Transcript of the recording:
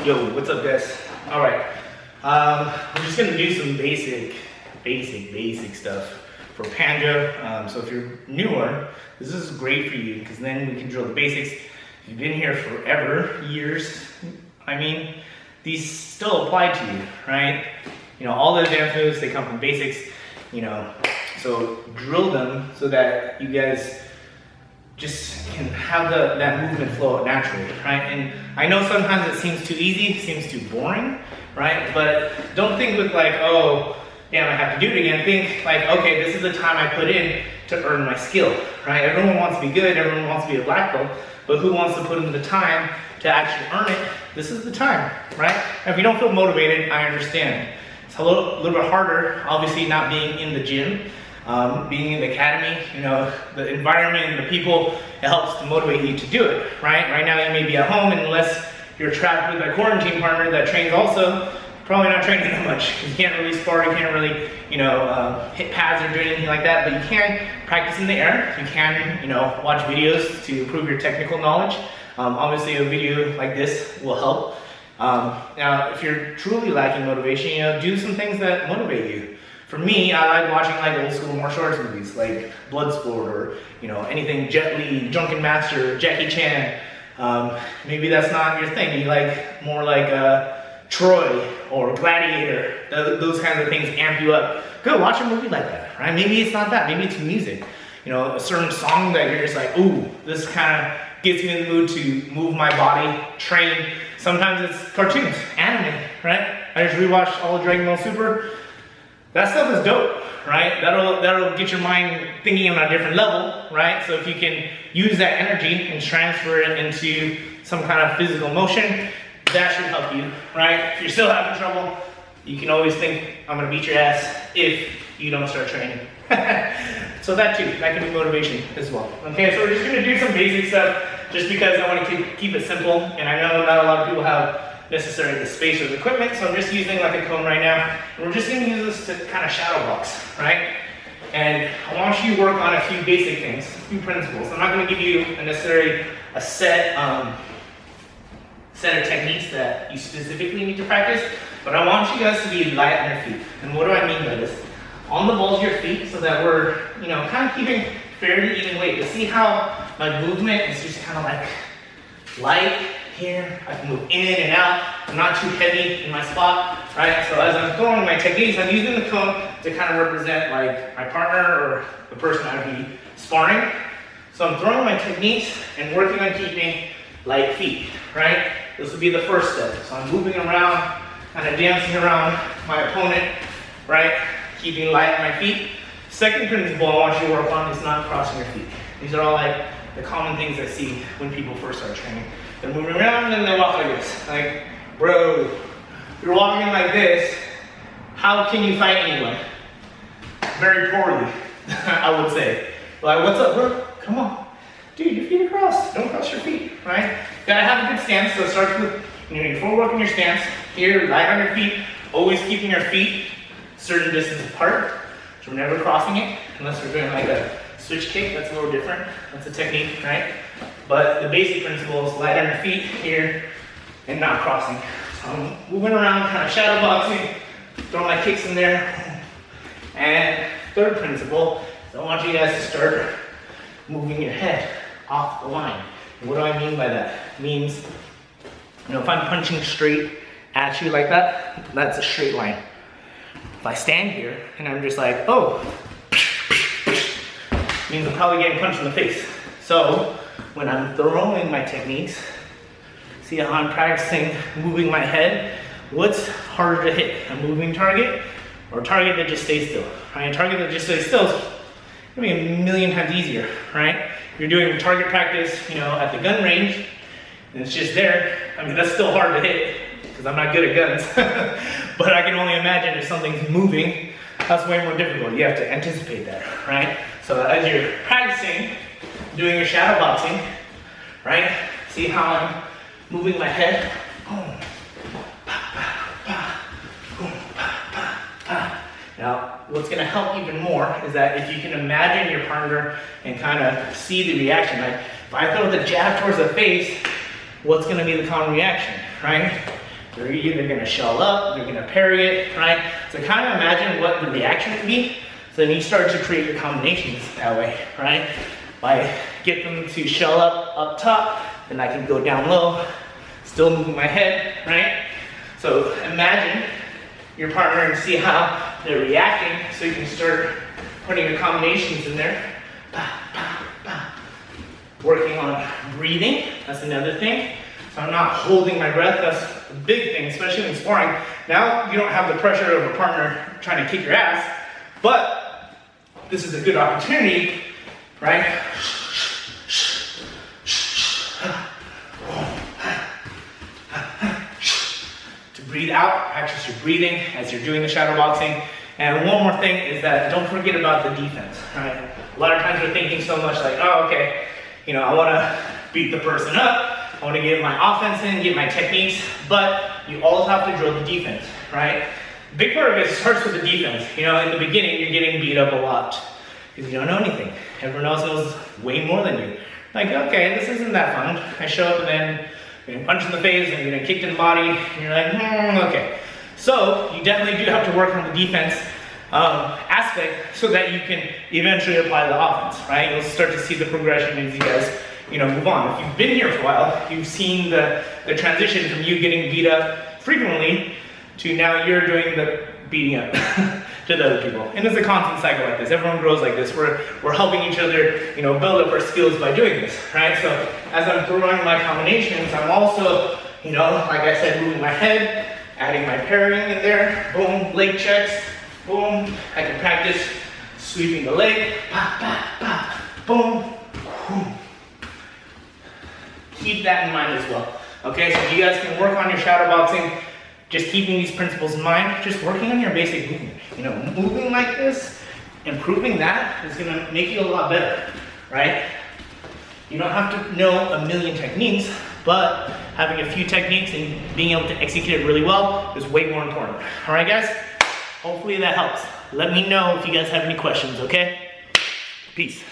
Yo, what's up guys? Alright, we're just gonna do some basic stuff for Panjo. So if you're newer, this is great for you because then we can drill the basics. If you've been here forever, years, I mean, these still apply to you, right? You know, all the advanced moves, they come from basics, you know, so drill them so that you guys just can have that movement flow naturally, right? And I know sometimes it seems too easy, seems too boring, right? But don't think with like, oh, damn, I have to do it again. Think like, okay, this is the time I put in to earn my skill, right? Everyone wants to be good, everyone wants to be a black belt, but who wants to put in the time to actually earn it? This is the time, right? And if you don't feel motivated, I understand. It's a little bit harder, obviously not being in the gym, being in the academy, you know, the environment, the people, it helps to motivate you to do it, right? Right now you may be at home, and unless you're trapped with a quarantine partner that trains also, probably not training that much. You can't really spar, you can't really, you know, hit pads or do anything like that, but you can practice in the air. You can, you know, watch videos to improve your technical knowledge. Obviously a video like this will help. Now, if you're truly lacking motivation, you know, do some things that motivate you. For me, I like watching like old school martial arts movies, like Bloodsport or, you know, anything Jet Li, Drunken Master, Jackie Chan. Maybe that's not your thing. You like more like Troy or Gladiator. Those kinds of things amp you up. Go watch a movie like that, right? Maybe it's not that. Maybe it's music. You know, a certain song that you're just like, ooh, this kind of gets me in the mood to move my body, train. Sometimes it's cartoons, anime, right? I just rewatched all of Dragon Ball Super. That stuff is dope, right? That'll get your mind thinking on a different level, right? So if you can use that energy and transfer it into some kind of physical motion, that should help you, right? If you're still having trouble, you can always think, I'm gonna beat your ass if you don't start training. So that too, that can be motivation as well. Okay, so we're just gonna do some basic stuff just because I wanna keep it simple, and I know not a lot of people have necessarily the space or the equipment, so I'm just using like a cone right now, and we're just gonna use this to kind of shadow box, right? And I want you to work on a few basic things, a few principles. I'm not gonna give you necessarily a set of techniques that you specifically need to practice, but I want you guys to be light on your feet. And what do I mean by this? On the balls of your feet, so that we're, you know, kind of keeping fairly even weight. But see how my movement is just kind of like light here. I can move in and out. I'm not too heavy in my spot, right? So as I'm throwing my techniques, I'm using the cone to kind of represent like my partner or the person I'd be sparring. So I'm throwing my techniques and working on keeping light feet, right? This will be the first step. So I'm moving around, kind of dancing around my opponent, right? Keeping light on my feet. Second principle I want you to work on is not crossing your feet. These are all like the common things I see when people first start training. They're moving around and they walk like this. Like, bro, if you're walking like this, how can you fight anyone? Very poorly, I would say. Like, what's up, bro? Come on. Dude, your feet are crossed. Don't cross your feet, right? You gotta have a good stance, so it starts with, you know, your footwork and your stance. Here, light on your feet, always keeping your feet a certain distance apart. So we're never crossing it, unless we're doing like a switch kick. That's a little different. That's a technique, right? But the basic principle is light on your feet here and not crossing. So I'm moving around, kind of shadow boxing, throwing my kicks in there. And third principle is I want you guys to start moving your head off the line. And what do I mean by that? It means, you know, if I'm punching straight at you like that, that's a straight line. If I stand here and I'm just like, oh, means I'm probably getting punched in the face. So when I'm throwing my techniques, see how I'm practicing moving my head? What's harder to hit? A moving target or a target that just stays still? Right? A target that just stays still is gonna be a million times easier, right? If you're doing target practice, you know, at the gun range, and it's just there, I mean, that's still hard to hit because I'm not good at guns. But I can only imagine if something's moving, that's way more difficult. You have to anticipate that, right? So as you're practicing, doing your shadow boxing, right? See how I'm moving my head? Boom, pa, pa, pa, boom, pa, pa, pa. Now, what's gonna help even more is that if you can imagine your partner and kind of see the reaction, like if I throw the jab towards the face, what's gonna be the common reaction, right? They're either gonna shell up, they're gonna parry it, right? So kind of imagine what the reaction would be. So then you start to create your combinations that way, right? By get them to shell up top, then I can go down low, still moving my head, right? So imagine your partner and see how they're reacting, so you can start putting your combinations in there. Working on breathing, that's another thing. So I'm not holding my breath, that's a big thing, especially when sparring. Now you don't have the pressure of a partner trying to kick your ass, but this is a good opportunity, right? To breathe out, practice your breathing as you're doing the shadow boxing. And one more thing is that don't forget about the defense, right? A lot of times we're thinking so much like, oh, okay, I want to beat the person up, I want to get my offense in, get my techniques, but you always have to drill the defense, right? The big part of it starts with the defense. In the beginning, you're getting beat up a lot because you don't know anything. Everyone else knows way more than you. Like, okay, this isn't that fun. I show up and then you're gonna punch in the face and you're gonna kick in the body, and you're like, okay. So you definitely do have to work on the defense aspect so that you can eventually apply the offense, right? You'll start to see the progression as you guys, move on. If you've been here for a while, you've seen the transition from you getting beat up frequently to now you're doing the beating up to the other people. And it's a constant cycle like this. Everyone grows like this. We're helping each other, build up our skills by doing this, right? So as I'm throwing my combinations, I'm also, like I said, moving my head, adding my parrying in there, boom, leg checks, boom. I can practice sweeping the leg, pa, pa, pa, boom, boom. Keep that in mind as well. Okay, so you guys can work on your shadow boxing, just keeping these principles in mind, just working on your basic movement. Moving like this, improving that is gonna make you a lot better, right? You don't have to know a million techniques, but having a few techniques and being able to execute it really well is way more important. All right, guys? Hopefully that helps. Let me know if you guys have any questions, okay? Peace.